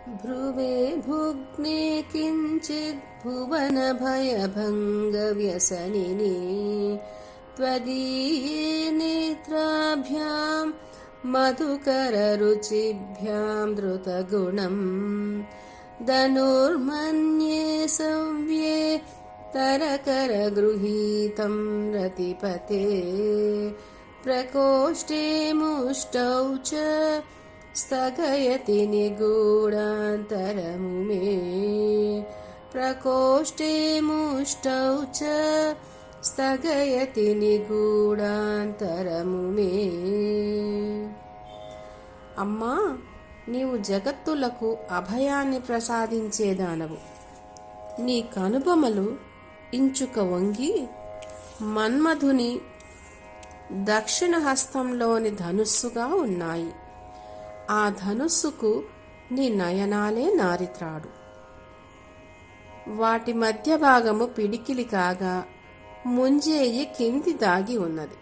भ्रुवे भुग्ने किञ्चित् भुवनभयभङ्गव्यसनिने त्वदीये नेत्राभ्यां मधुकररुचिभ्यां धृतगुणं धनुर्मन्ये सव्ये तरकरगृहीतं रतिपते प्रकोष्ठे मुष्टौ च स्थगयति निगूढान्तरमु मे प्रकोष्ठे मुष्टौ च स्थगयति निगूढान्तरमु मे. అమ్మా, నీవు జగత్తులకు అభయాన్ని ప్రసాదించేదానవు. నీ కనుబొమలు ఇంచుక వంగి మన్మధుని దక్షిణ హస్తంలోని ధనుస్సుగా ఉన్నాయి. ఆ ధనుస్సుకు నీ నయనాలే నారిత్రాడు. వాటి మధ్య భాగము పిడికిలి కాగా ముంజేయి కింది దాగి ఉన్నది.